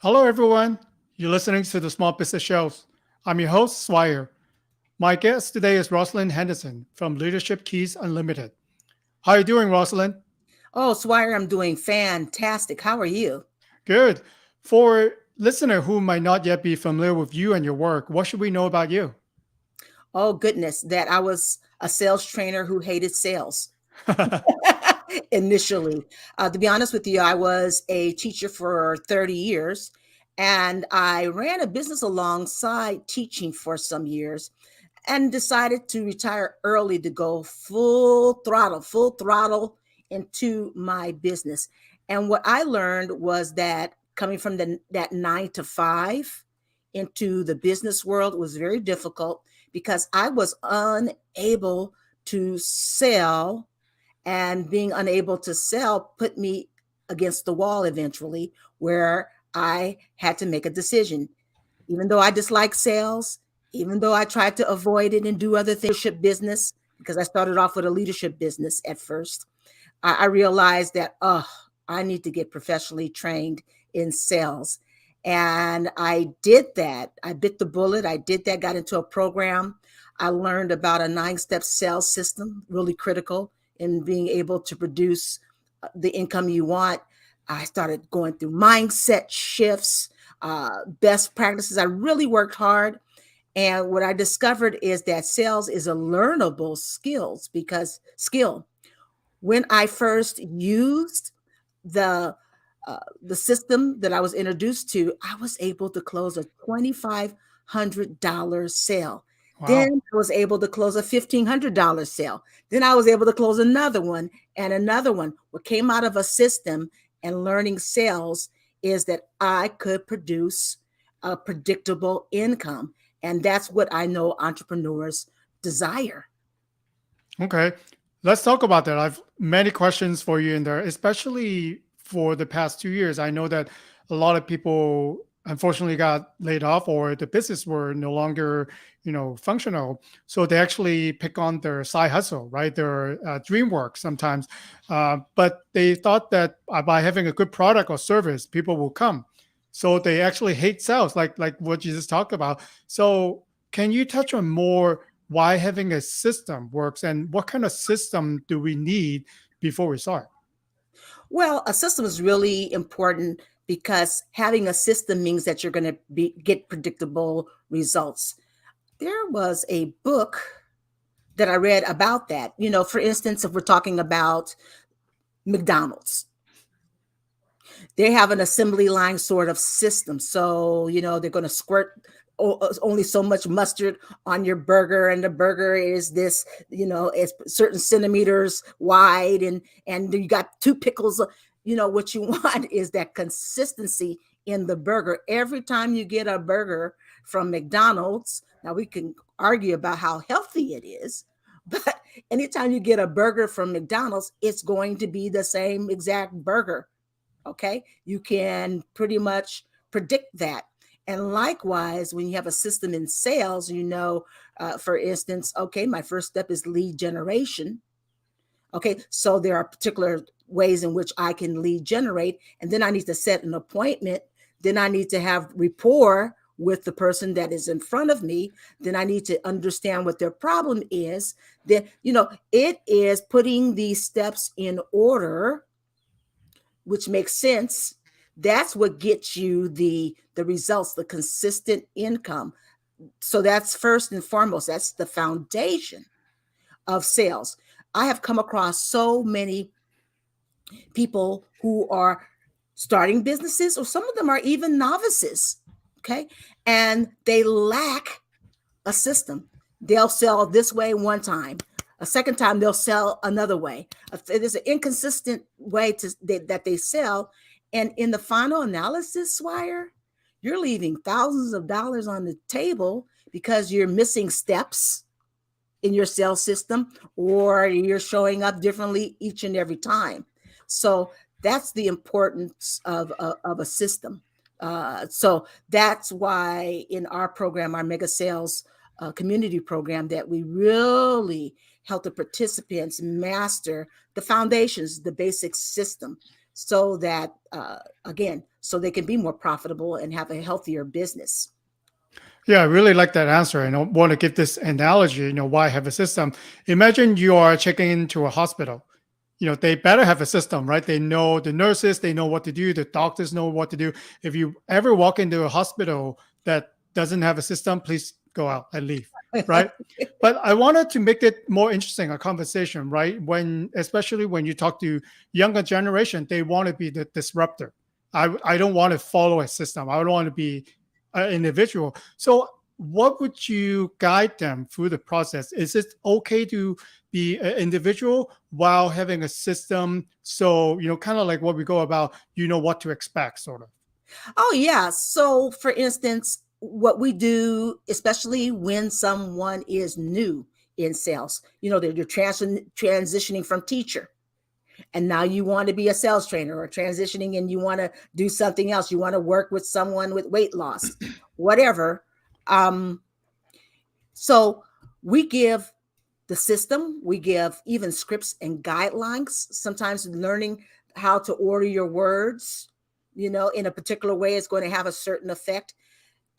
Hello, everyone. You're listening to the Small Business Shows. I'm your host, Swire. My guest today is Rosalind Henderson from Leadership Keys Unlimited. How are you doing, Rosalind? Oh, Swire, I'm doing fantastic. How are you? Good. For listener who might not yet be familiar with you and your work, what should we know about you? Oh, goodness, that I was a sales trainer who hated sales initially. To be honest with you, I was a teacher for 30 years and I ran a business alongside teaching for some years and decided to retire early to go full throttle into my business. And what I learned was that coming from that 9 to 5 into the business world was very difficult because I was unable to sell, and being unable to sell put me against the wall eventually, where I had to make a decision. Even though I dislike sales, even though I tried to avoid it and do other things, leadership business, because I started off with a leadership business at first, I realized that, I need to get professionally trained in sales. And I did that. I bit the bullet. I did that, got into a program. I learned about a 9 step sales system, really critical in being able to produce the income you want. I started going through mindset shifts, best practices. I really worked hard. And what I discovered is that sales is a learnable skill. When I first used the the system that I was introduced to, I was able to close a $2,500 sale. Wow. Then I was able to close a $1,500 sale. Then I was able to close another one and another one. What came out of a system and learning sales is that I could produce a predictable income. And that's what I know entrepreneurs desire. Okay. Let's talk about that. I've many questions for you in there, especially for the past 2 years. I know that a lot of people unfortunately got laid off or the business were no longer, functional. So they actually pick on their side hustle, right? Their dream work sometimes. But they thought that by having a good product or service, people will come. So they actually hate sales, like what you just talked about. So can you touch on more why having a system works and what kind of system do we need before we start? Well, a system is really important because having a system means that you're going to get predictable results. There was a book that I read about that. For instance, if we're talking about McDonald's, they have an assembly line sort of system. So, they're going to squirt only so much mustard on your burger, and the burger is this, it's certain centimeters wide, and you got two pickles. What you want is that consistency in the burger. Every time you get a burger from McDonald's, now we can argue about how healthy it is, but anytime you get a burger from McDonald's, it's going to be the same exact burger. Okay. You can pretty much predict that. And likewise, when you have a system in sales, for instance, okay, my first step is lead generation. Okay. So there are particular ways in which I can lead generate. And then I need to set an appointment. Then I need to have rapport with the person that is in front of me. Then I need to understand what their problem is. Then, it is putting these steps in order, which makes sense. That's what gets you the results, the consistent income. So that's first and foremost. That's the foundation of sales. I have come across so many people who are starting businesses, or some of them are even novices. Okay. And they lack a system. They'll sell this way one time. A second time, they'll sell another way. There's an inconsistent way that they sell. And in the final analysis, Swire, you're leaving thousands of dollars on the table because you're missing steps in your sales system, or you're showing up differently each and every time. So that's the importance of a system. So that's why in our program, our mega sales community program, that we really help the participants master the foundations, the basic system, so that again, so they can be more profitable and have a healthier business. Yeah, I really like that answer. And I want to give this analogy, why have a system. Imagine you are checking into a hospital. They better have a system, right? They know the nurses, they know what to do, the doctors know what to do. If you ever walk into a hospital that doesn't have a system, please go out and leave, right? But I wanted to make it more interesting, a conversation, right? Especially when you talk to younger generation, they want to be the disruptor. I don't want to follow a system. I don't want to be an individual. So what would you guide them through the process? Is it okay to be an individual while having a system? So, kind of like what we go about, what to expect, sort of. Oh, yeah. So, for instance, what we do, especially when someone is new in sales, you're transitioning from teacher, and now you want to be a sales trainer, or transitioning and you want to do something else. You want to work with someone with weight loss, whatever. Um, so, we give the system, we give even scripts and guidelines, sometimes learning how to order your words, in a particular way is going to have a certain effect.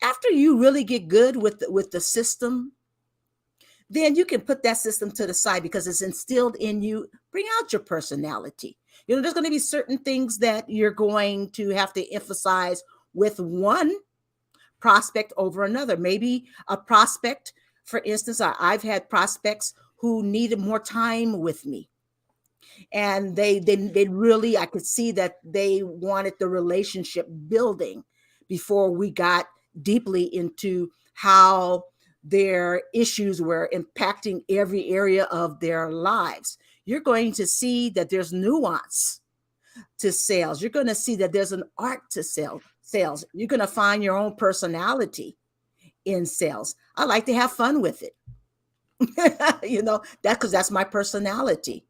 After you really get good with the system, then you can put that system to the side because it's instilled in you. Bring out your personality. There's going to be certain things that you're going to have to emphasize with one prospect over another. Maybe a prospect, for instance, I've had prospects who needed more time with me, and they really, I could see that they wanted the relationship building before we got deeply into how their issues were impacting every area of their lives. You're going to see that there's nuance to sales. You're going to see that there's an art to sales. You're going to find your own personality in sales. I like to have fun with it. That's because that's my personality.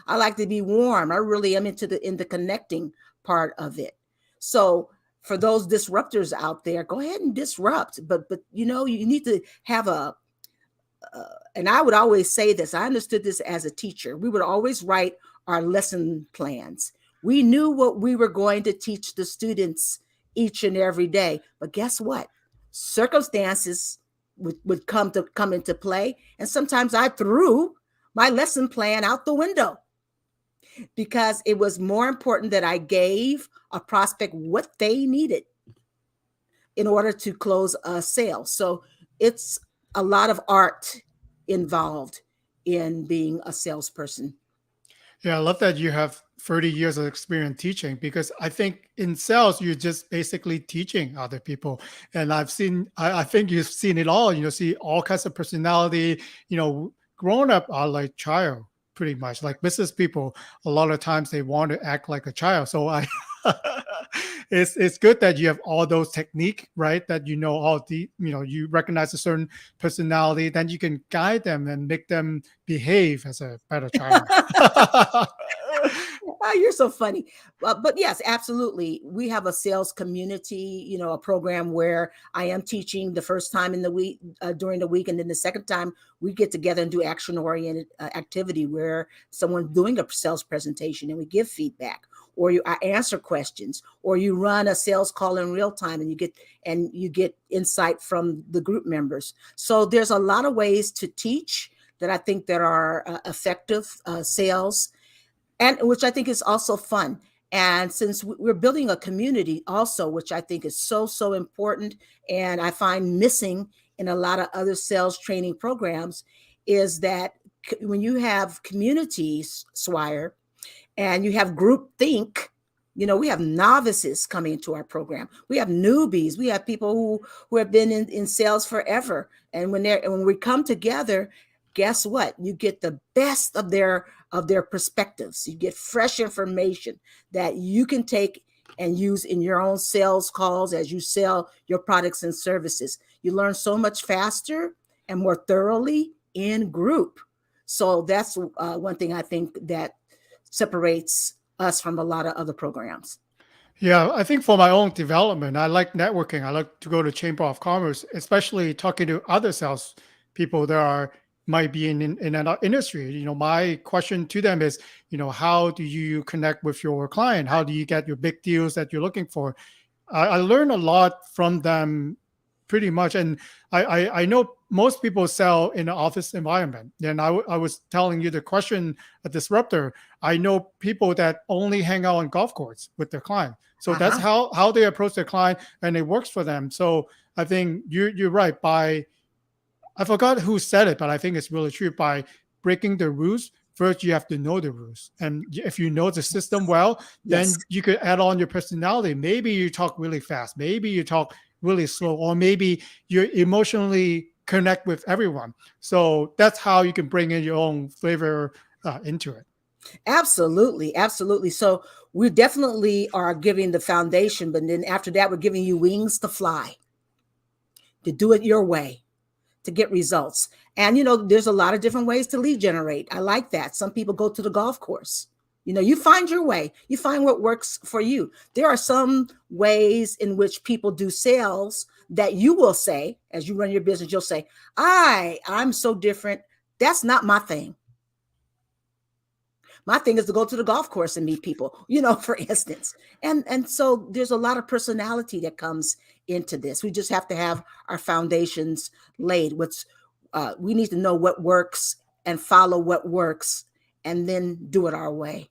I like to be warm. I really am into the connecting part of it. So for those disruptors out there, go ahead and disrupt. But you need to have and I would always say this. I understood this as a teacher. We would always write our lesson plans. We knew what we were going to teach the students each and every day. But guess what? Circumstances would come into play. And sometimes I threw my lesson plan out the window because it was more important that I gave a prospect what they needed in order to close a sale. So it's a lot of art involved in being a salesperson. Yeah, I love that you have 30 years of experience teaching, because I think in sales, you're just basically teaching other people. And I think you've seen it all, see all kinds of personality, grown up are like child, pretty much like business people. A lot of times they want to act like a child. So it's good that you have all those technique, right? That all the, you recognize a certain personality, then you can guide them and make them behave as a better child. Oh, you're so funny. But yes, absolutely. We have a sales community, a program where I am teaching the first time in the week, during the week. And then the second time we get together and do action oriented activity where someone's doing a sales presentation and we give feedback, or I answer questions, or you run a sales call in real time and you get insight from the group members. So there's a lot of ways to teach that I think that are effective sales, and which I think is also fun. And since we're building a community also, which I think is so important, and I find missing in a lot of other sales training programs, is that when you have communities, Swire, and you have group think, we have novices coming into our program. We have newbies. We have people who have been in sales forever. And when we come together, guess what? You get the best of their perspectives. You get fresh information that you can take and use in your own sales calls as you sell your products and services. You learn so much faster and more thoroughly in group. So that's one thing I think that separates us from a lot of other programs. Yeah, I think for my own development, I like networking. I like to go to Chamber of Commerce, especially talking to other sales people that are might be in an industry. My question to them is, how do you connect with your client? How do you get your big deals that you're looking for? I learn a lot from them pretty much. And I know most people sell in an office environment. And I was telling you the question, a disruptor. I know people that only hang out on golf courses with their client. So that's Uh-huh. how they approach their client, and it works for them. So I think you're right. I forgot who said it, but I think it's really true. By breaking the rules, first you have to know the rules. And if you know the system well, Yes. then you could add on your personality. Maybe you talk really fast, maybe you talk really slow, or maybe you emotionally connect with everyone. So that's how you can bring in your own flavor into it. Absolutely, absolutely. So we definitely are giving the foundation, but then after that, we're giving you wings to fly, to do it your way, to get results. And there's a lot of different ways to lead generate. I like that. Some people go to the golf course. You find your way. You find what works for you. There are some ways in which people do sales that you will say, as you run your business, you'll say, I'm so different. That's not my thing. My thing is to go to the golf course and meet people, for instance. And so there's a lot of personality that comes into this. We just have to have our foundations laid. We need to know what works and follow what works, and then do it our way.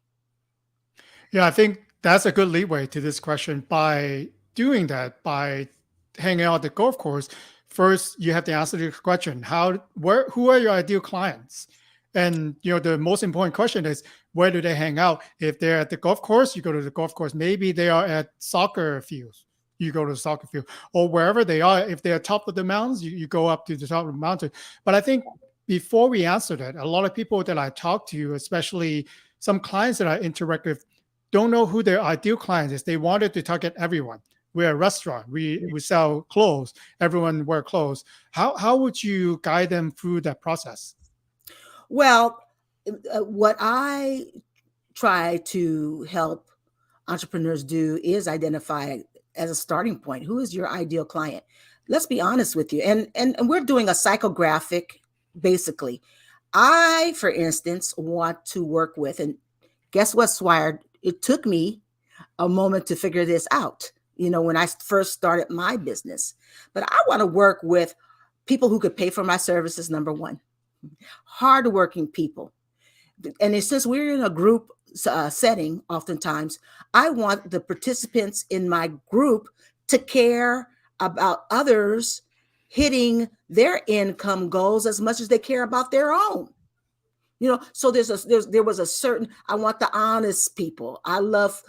Yeah, I think that's a good leeway to this question. By doing that, by hanging out at the golf course, first you have to answer the question: who are your ideal clients? And the most important question is, where do they hang out? If they're at the golf course, you go to the golf course. Maybe they are at soccer fields, you go to the soccer field, or wherever they are. If they're top of the mountains, you go up to the top of the mountain. But I think before we answer that, a lot of people that I talk to, especially some clients that I interact with, don't know who their ideal client is. They wanted to target everyone. We're a restaurant. We sell clothes. Everyone wear clothes. How would you guide them through that process? Well, what I try to help entrepreneurs do is identify, as a starting point, who is your ideal client. Let's be honest with you. And we're doing a psychographic, basically. I, for instance, want to work with, and guess what, Swire? It took me a moment to figure this out, when I first started my business. But I want to work with people who could pay for my services, number one. Hardworking people. And since we're in a group setting, oftentimes, I want the participants in my group to care about others hitting their income goals as much as they care about their own. So there was a certain, I want the honest people. I love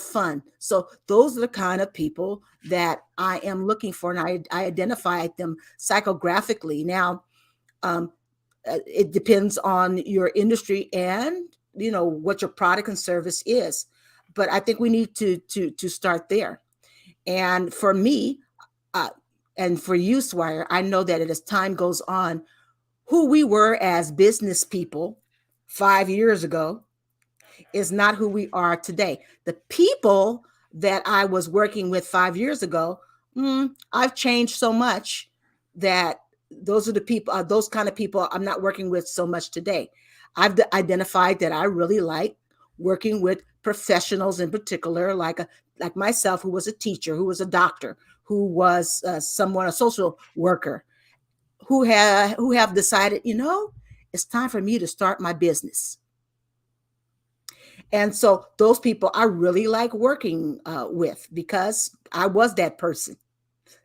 fun. So those are the kind of people that I am looking for, and I identify them psychographically. Now, it depends on your industry and what your product and service is, but I think we need to start there. And for me, and for you, Swire, I know that as time goes on, who we were as business people 5 years ago is not who we are today. The people that I was working with 5 years ago, I've changed so much that those are the people, those kind of people I'm not working with so much today. I've identified that I really like working with professionals, in particular, like myself, who was a teacher, who was a doctor, who was a social worker, who have decided, it's time for me to start my business. And so those people I really like working with, because I was that person.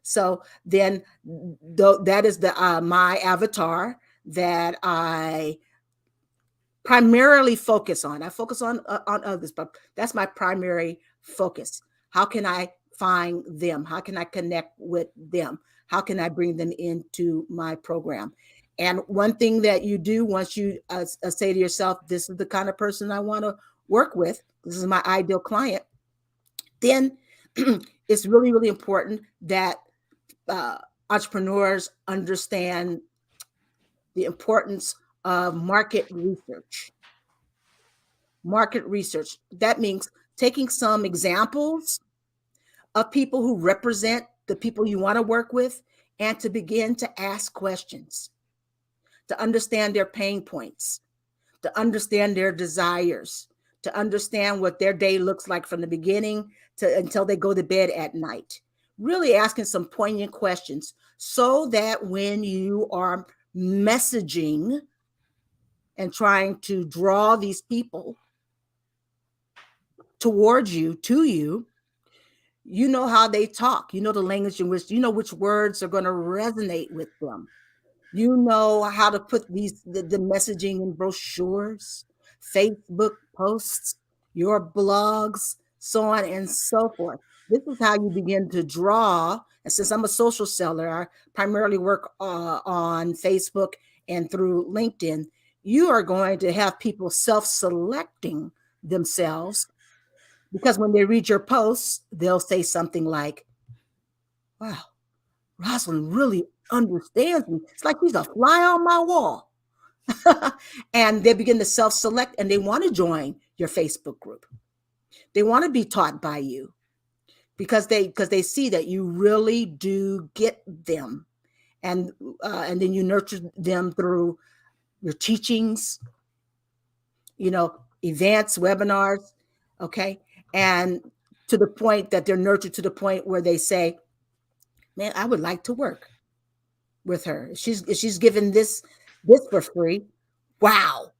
So then that is my avatar that I primarily focus on. I focus on others, but that's my primary focus. How can I find them? How can I connect with them? How can I bring them into my program? And one thing that you do once you say to yourself, this is the kind of person I want to work with, this is my ideal client, then it's really, really important that entrepreneurs understand the importance of market research. Market research. That means taking some examples of people who represent the people you want to work with, and to begin to ask questions, to understand their pain points, to understand their desires, to understand what their day looks like from the beginning to until they go to bed at night. Really asking some poignant questions so that when you are messaging and trying to draw these people towards you, to you, you know how they talk. You know the language in which, you know which words are going to resonate with them. You know how to put the messaging in brochures, Facebook posts, your blogs, so on and so forth. This is how you begin to draw. And since I'm a social seller, I primarily work on Facebook and through LinkedIn. You are going to have people self-selecting themselves because when they read your posts, they'll say something like, wow, Rosalind really understands me. It's like he's a fly on my wall. And they begin to self-select and they want to join your Facebook group. They want to be taught by you because they see that you really do get them. And then you nurture them through your teachings, events, webinars, okay? And to the point that they're nurtured to the point where they say, man, I would like to work with her. If she's given this for free, wow,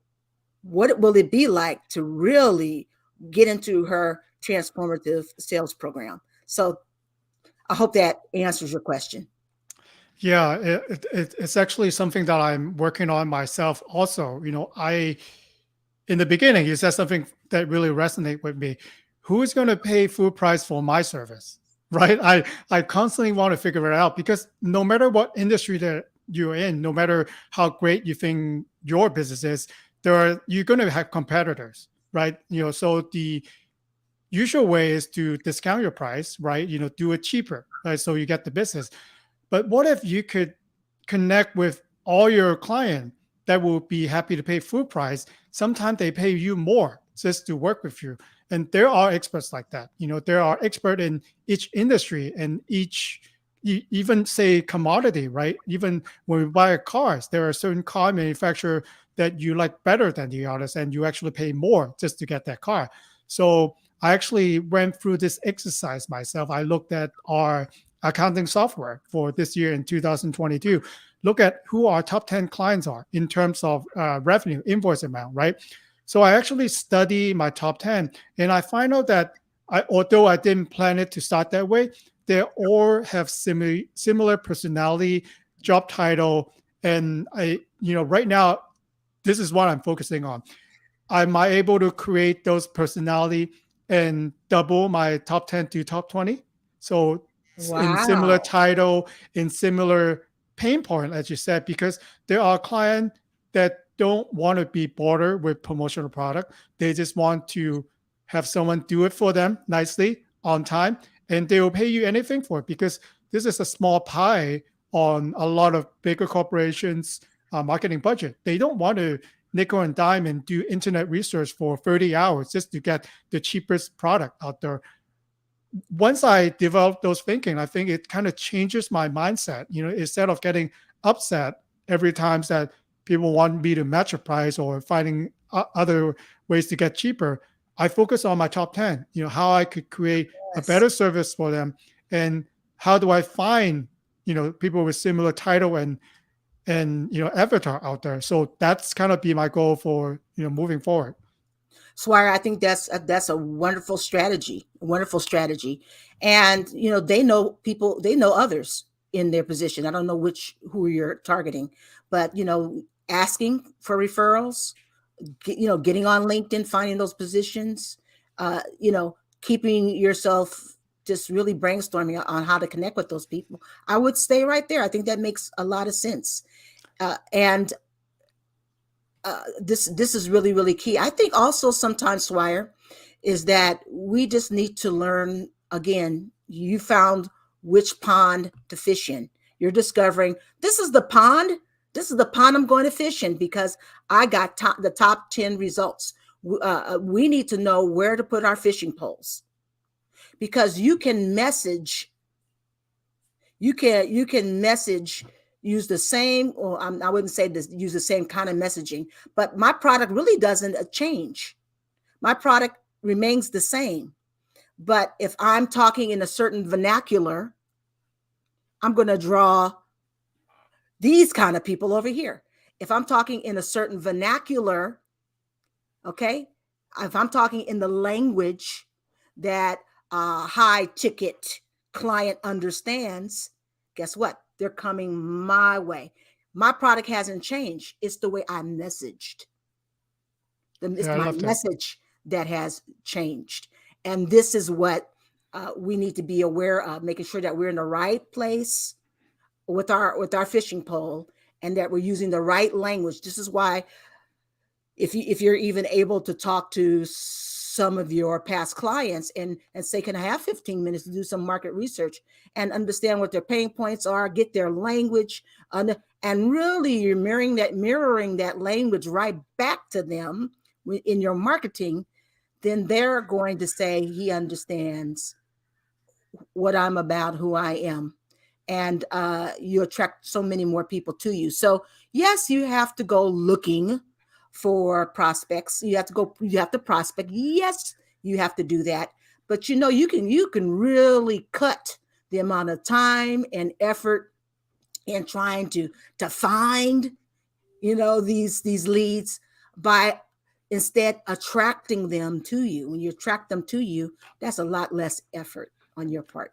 what will it be like to really get into her transformative sales program? So I hope that answers your question. Yeah, it's actually something that I'm working on myself also. In the beginning, you said something that really resonated with me. Who is going to pay full price for my service? Right? I constantly want to figure it out because no matter what industry that you're in, no matter how great you think your business is, you're going to have competitors, right? So the usual way is to discount your price, right? Do it cheaper, right? So you get the business. But what if you could connect with all your clients that will be happy to pay full price? Sometimes they pay you more just to work with you. And there are experts like that. There are experts in each industry and even say commodity, right? Even when we buy cars, there are certain car manufacturer that you like better than the others, and you actually pay more just to get that car. So I actually went through this exercise myself. I looked at our accounting software for this year in 2022. Look at who our top 10 clients are in terms of revenue, invoice amount, right? So I actually study my top 10 and I find out that although I didn't plan it to start that way, they all have similar personality, job title. And right now, this is what I'm focusing on. Am I able to create those personality and double my top 10 to top 20? So in similar Wow. title, in similar pain point, as you said, because there are clients that don't want to be bothered with promotional product. They just want to have someone do it for them nicely on time, and they will pay you anything for it because this is a small pie on a lot of bigger corporations' marketing budget. They don't want to nickel and dime and do internet research for 30 hours just to get the cheapest product out there. Once I developed those thinking, I think it kind of changes my mindset. Instead of getting upset every time that people want me to match a price or finding other ways to get cheaper, I focus on my top 10, how I could create a Yes. better service for them. And how do I find, people with similar title and avatar out there. So that's kind of be my goal for, moving forward. Swire, I think that's a wonderful strategy, and they know people, they know others in their position. I don't know who you're targeting, but asking for referrals, getting on LinkedIn, finding those positions, keeping yourself just really brainstorming on how to connect with those people. I would stay right there. I think that makes a lot of sense, and this is really, really key. I think also sometimes, Swire, is that we just need to learn again. You found which pond to fish in. You're discovering this is the pond. This is the pond I'm going to fish in because I got the top 10 results. We need to know where to put our fishing poles because you can message use the same, or I wouldn't say this, use the same kind of messaging, but my product really doesn't change. My product remains the same. But if I'm talking in a certain vernacular, I'm going to draw these kind of people over here. If I'm talking in a certain vernacular, okay, if I'm talking in the language that a high ticket client understands, guess what? They're coming my way. My product hasn't changed. It's the way I messaged. It's Yeah, I my love that. message that has changed. And this is what we need to be aware of, making sure that we're in the right place with our fishing pole, and that we're using the right language. This is why if you're even able to talk to some of your past clients and say, can I have 15 minutes to do some market research and understand what their pain points are, get their language, and really you're mirroring that language right back to them in your marketing, then they're going to say, he understands what I'm about, who I am. And you attract so many more people to you. So yes, you have to go looking for prospects. You have to prospect. Yes, you have to do that. But you can really cut the amount of time and effort in trying to find, these leads by instead attracting them to you. When you attract them to you, that's a lot less effort on your part.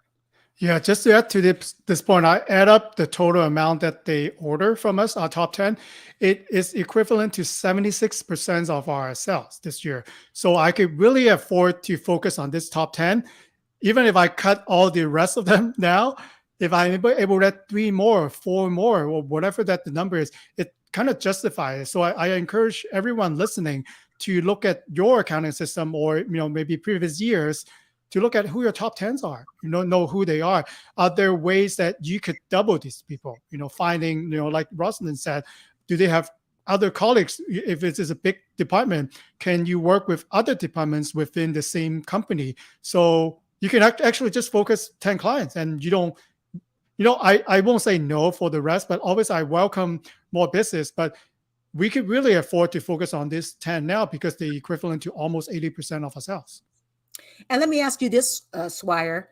Yeah, just to add to this point, I add up the total amount that they order from us, our top 10. It is equivalent to 76% of our sales this year. So I could really afford to focus on this top 10. Even if I cut all the rest of them now, if I'm able to get 3 more, 4 more, or whatever that the number is, it kind of justifies it. So I encourage everyone listening to look at your accounting system, or maybe previous years, to look at who your top tens are. Know who they are. Are there ways that you could double these people? Finding, like Rosalind said, do they have other colleagues? If it is a big department, can you work with other departments within the same company? So you can actually just focus 10 clients, and you don't, I won't say no for the rest, but always I welcome more business. But we could really afford to focus on this 10 now, because they're equivalent to almost 80% of our sales. And let me ask you this, Swire,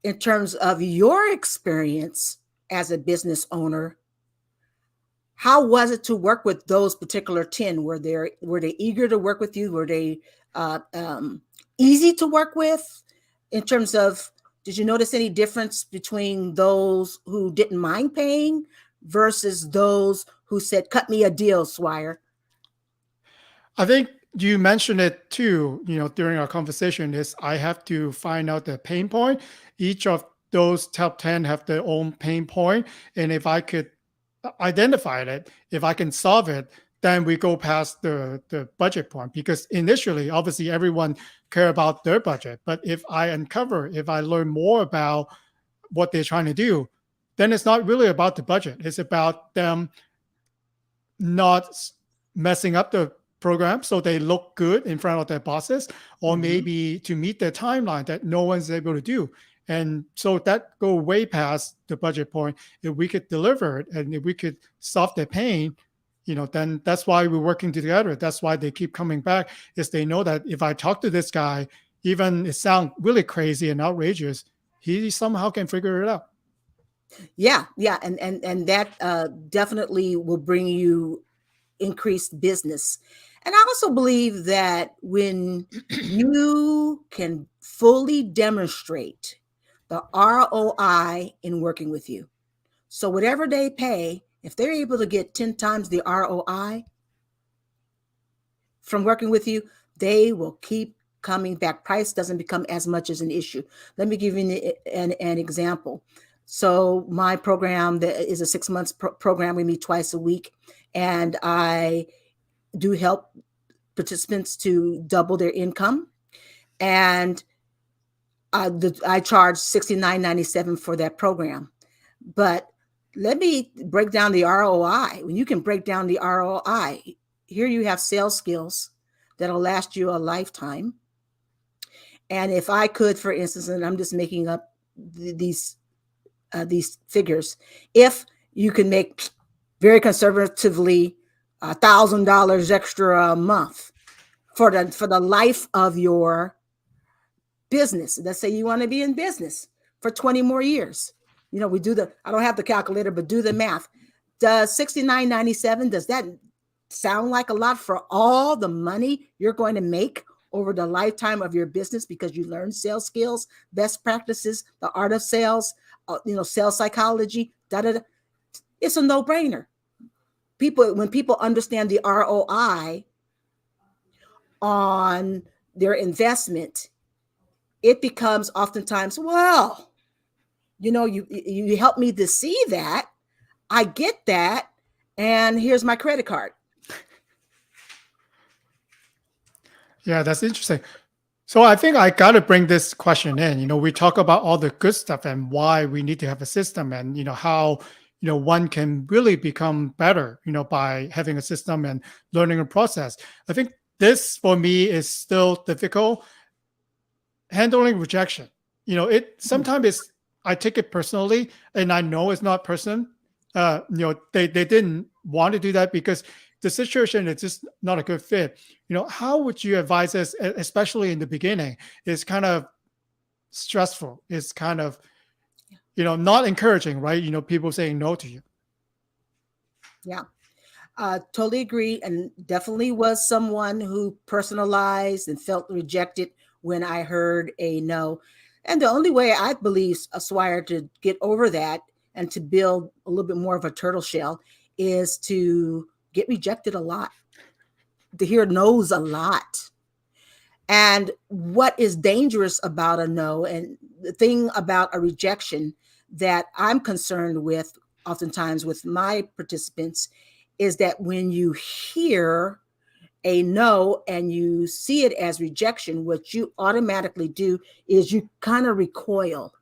in terms of your experience as a business owner, how was it to work with those particular 10? Were they eager to work with you? Were they easy to work with? In terms of, did you notice any difference between those who didn't mind paying versus those who said, cut me a deal, Swire? I think you mentioned it too, during our conversation, is I have to find out the pain point. Each of those top 10 have their own pain point. And if I could identify it, if I can solve it, then we go past the budget point. Because initially, obviously, everyone care about their budget. But if I learn more about what they're trying to do, then it's not really about the budget. It's about them not messing up the program so they look good in front of their bosses, or maybe to meet their timeline that no one's able to do. And so that go way past the budget point. If we could deliver it, and if we could solve their pain, then that's why we're working together. That's why they keep coming back, is they know that if I talk to this guy, even it sounds really crazy and outrageous, he somehow can figure it out. Yeah, and that definitely will bring you increased business. And I also believe that when you can fully demonstrate the ROI in working with you, so whatever they pay, if they're able to get 10 times the ROI from working with you, they will keep coming back. Price doesn't become as much as an issue. Let me give you an example. So my program that is a 6 months program. We meet twice a week, and I do help participants to double their income. And I charge $69.97 for that program. But let me break down the ROI. When you can break down the ROI, here you have sales skills that'll last you a lifetime. And if I could, for instance, and I'm just making up these figures, if you can make very conservatively $1,000 extra a month for the life of your business. Let's say you want to be in business for 20 more years. We do I don't have the calculator, but do the math. Does 69.97, does that sound like a lot for all the money you're going to make over the lifetime of your business because you learn sales skills, best practices, the art of sales, sales psychology, da da da. It's a no-brainer. When people understand the ROI on their investment, it becomes oftentimes, well, you helped me to see that. I get that. And here's my credit card. Yeah, that's interesting. So I think I got to bring this question in. We talk about all the good stuff and why we need to have a system, and how one can really become better by having a system and learning a process. I think this for me is still difficult. Handling rejection, it sometimes is, I take it personally, and I know it's not person. They didn't want to do that because the situation is just not a good fit. How would you advise us, especially in the beginning? It's kind of stressful. It's kind of, not encouraging, right? People saying no to you. Yeah. Totally agree. And definitely was someone who personalized and felt rejected when I heard a no. And the only way I believe, Swire, to get over that and to build a little bit more of a turtle shell is to get rejected a lot, to hear no's a lot. And what is dangerous about a no, and the thing about a rejection that I'm concerned with oftentimes with my participants, is that when you hear a no and you see it as rejection, what you automatically do is you kind of recoil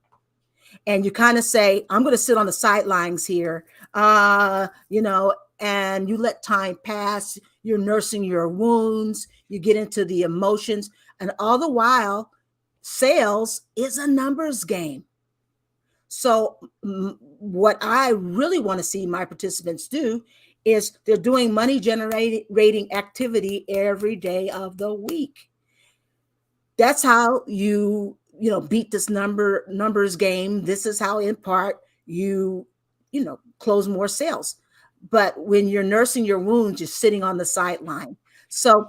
and you kind of say, I'm going to sit on the sidelines here, and you let time pass. You're nursing your wounds. You get into the emotions. And all the while, sales is a numbers game. So what I really want to see my participants do is they're doing money generating activity every day of the week. That's how you beat this numbers game. This is how, in part, you close more sales. But when you're nursing your wounds, you're sitting on the sideline. So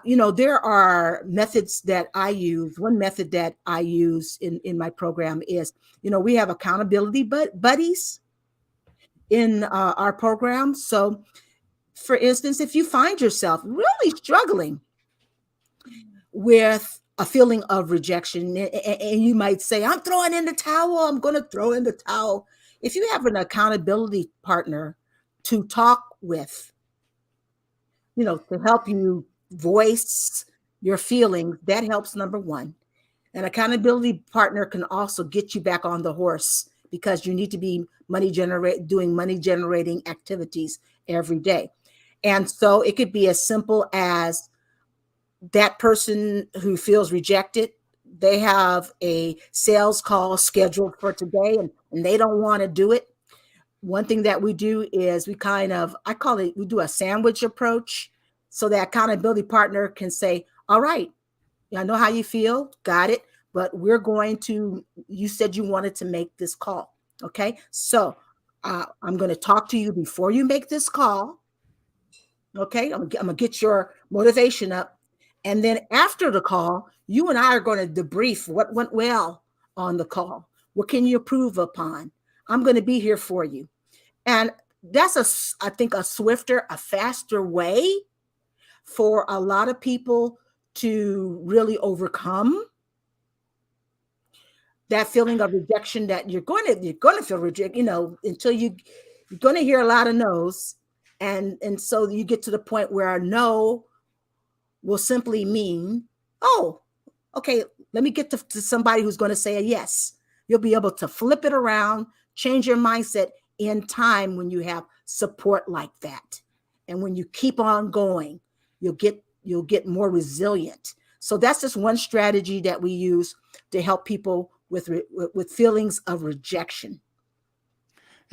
there are methods that I use. One method that I use in my program is, we have accountability buddies in our program. So, for instance, if you find yourself really struggling with a feeling of rejection, and you might say, I'm throwing in the towel, I'm going to throw in the towel. If you have an accountability partner to talk with, to help you voice your feelings, that helps, number one. An accountability partner can also get you back on the horse because you need to be doing money generating activities every day. And so it could be as simple as that person who feels rejected, they have a sales call scheduled for today and they don't want to do it. One thing that we do is we do a sandwich approach. So that accountability partner can say, all right, I know how you feel, got it, but you said you wanted to make this call. Okay, so I'm going to talk to you before you make this call. Okay, I'm going to get your motivation up. And then after the call, you and I are going to debrief what went well on the call. What can you improve upon? I'm going to be here for you. And that's I think a swifter, a faster way for a lot of people to really overcome that feeling of rejection that you're going to feel rejected, until you're going to hear a lot of no's. And so you get to the point where a no will simply mean, oh, okay, let me get to somebody who's going to say a yes. You'll be able to flip it around, change your mindset in time when you have support like that. And when you keep on going, you'll get more resilient. So that's just one strategy that we use to help people with feelings of rejection.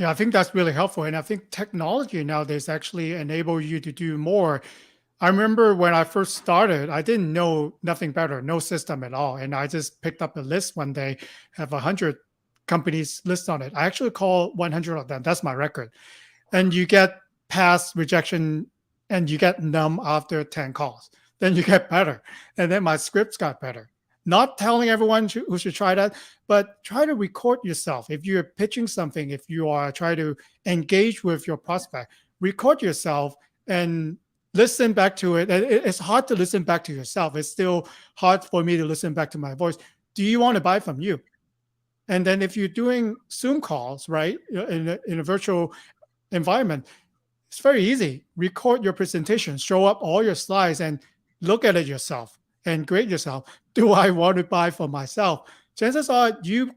Yeah, I think that's really helpful. And I think technology nowadays actually enable you to do more. I remember when I first started, I didn't know nothing better, no system at all. And I just picked up a list one day, have 100 companies list on it. I actually call 100 of them. That's my record. And you get past rejection and you get numb after 10 calls. Then you get better. And then my scripts got better. Not telling everyone who should try that, but try to record yourself. If you're pitching something, if you are trying to engage with your prospect, record yourself and listen back to it. It's hard to listen back to yourself. It's still hard for me to listen back to my voice. Do you want to buy from you? And then if you're doing Zoom calls, right, in a virtual environment, it's very easy. Record your presentation, show up all your slides, and look at it yourself and grade yourself. Do I want to buy for myself? Chances are you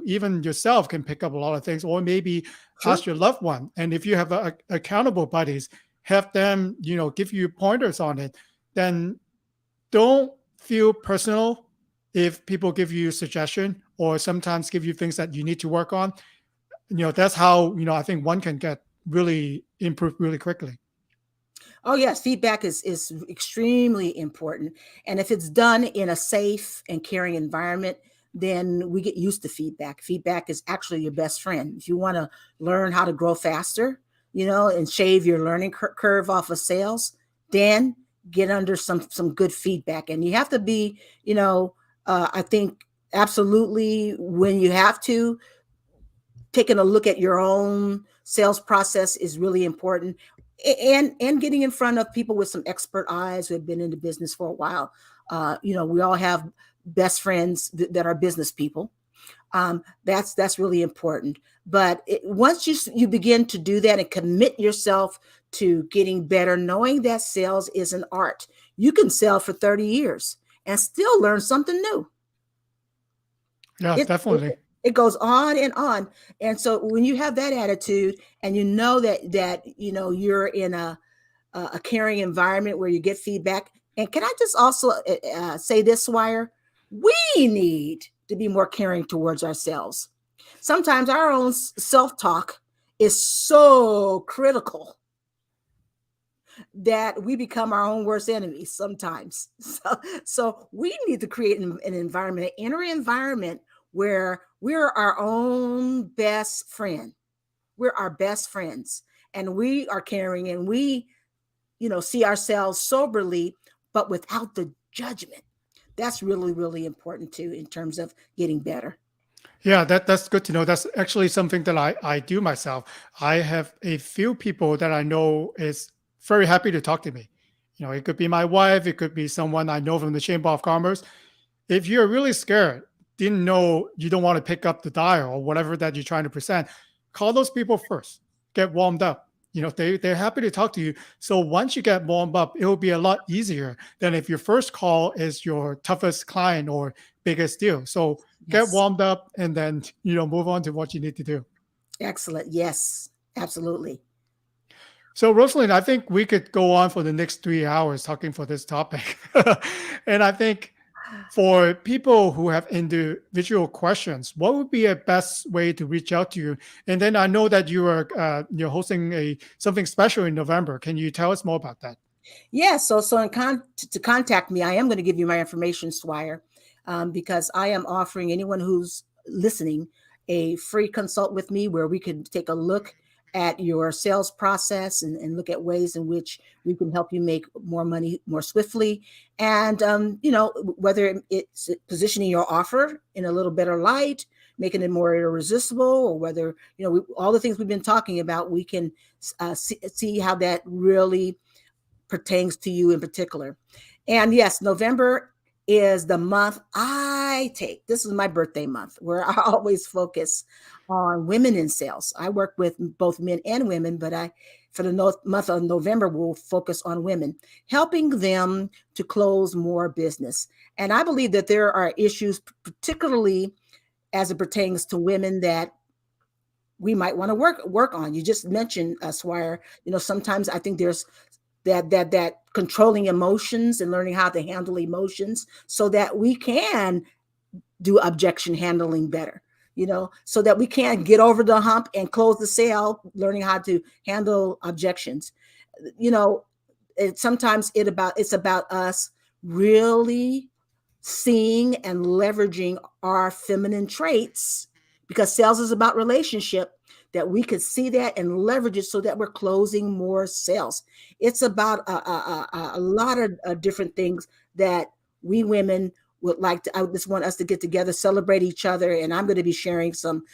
even yourself can pick up a lot of things, or maybe True. ask your loved one. And if you have accountable buddies, have them, give you pointers on it. Then don't feel personal if people give you suggestion or sometimes give you things that you need to work on. That's how, I think one can get really improve really quickly. Oh yes, feedback is extremely important, and if it's done in a safe and caring environment, then we get used to feedback. Feedback is actually your best friend. If you want to learn how to grow faster, and shave your learning curve off of sales, then get under some good feedback. And you have to be, I think absolutely when you have to, taking a look at your own sales process is really important, and getting in front of people with some expert eyes who have been in the business for a while. We all have best friends that are business people. That's really important. But once you begin to do that and commit yourself to getting better, knowing that sales is an art, you can sell for 30 years and still learn something new. Yeah, It, definitely. it goes on and on. And so when you have that attitude and you know that you're in a caring environment where you get feedback. And can I just also say this, Swire? We need to be more caring towards ourselves. Sometimes our own self-talk is so critical that we become our own worst enemies sometimes. So we need to create an environment, an inner environment where we're our own best friend. We're our best friends and we are caring, and we, see ourselves soberly, but without the judgment. That's really, really important too, in terms of getting better. Yeah, that's good to know. That's actually something that I do myself. I have a few people that I know is very happy to talk to me. It could be my wife, it could be someone I know from the Chamber of Commerce. If you're really scared, didn't know you don't want to pick up the dial or whatever that you're trying to present, call those people first. Get warmed up. They're happy to talk to you. So once you get warmed up, it will be a lot easier than if your first call is your toughest client or biggest deal. So get Yes. warmed up and then move on to what you need to do. Excellent. Yes, absolutely. So Rosalind, I think we could go on for the next 3 hours talking for this topic. And I think for people who have individual questions, what would be a best way to reach out to you? And then I know that you're hosting something special in November. Can you tell us more about that? Yeah. To contact me, I am going to give you my information, Swire, because I am offering anyone who's listening a free consult with me where we can take a look at your sales process and look at ways in which we can help you make more money more swiftly. And, whether it's positioning your offer in a little better light, making it more irresistible, or whether, all the things we've been talking about, we can see how that really pertains to you in particular. And yes, November is the month I take. This is my birthday month where I always focus on women in sales. I work with both men and women, but for the month of November, will focus on women, helping them to close more business. And I believe that there are issues, particularly as it pertains to women, that we might want to work on. You just mentioned, Swire, sometimes I think there's that controlling emotions and learning how to handle emotions so that we can do objection handling better. so that we can get over the hump and close the sale, learning how to handle objections. You know, sometimes it's about us really seeing and leveraging our feminine traits, because sales is about relationship, that we could see that and leverage it so that we're closing more sales. It's about a lot of different things that we women would like to. I just want us to get together, celebrate each other, and I'm going to be sharing some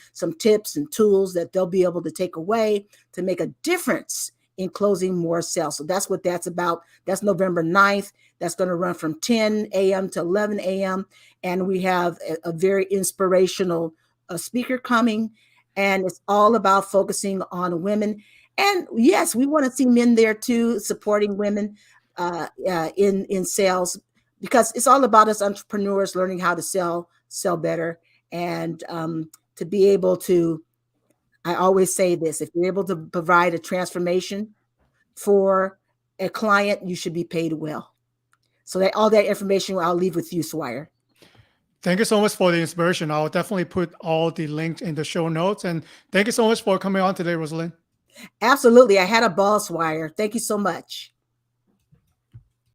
tips and tools that they'll be able to take away to make a difference in closing more sales. So that's what that's about. That's November 9th. That's going to run from 10 a.m. to 11 a.m. And we have a very inspirational speaker coming. And it's all about focusing on women. And yes, we want to see men there too, supporting women in sales, because it's all about us entrepreneurs learning how to sell better, and to be able to. I always say this: if you're able to provide a transformation for a client, you should be paid well. So that all that information I'll leave with you, Swire. Thank you so much for the inspiration. I'll definitely put all the links in the show notes. And thank you so much for coming on today, Rosalind. Absolutely. I had a ball, Swire. Thank you so much.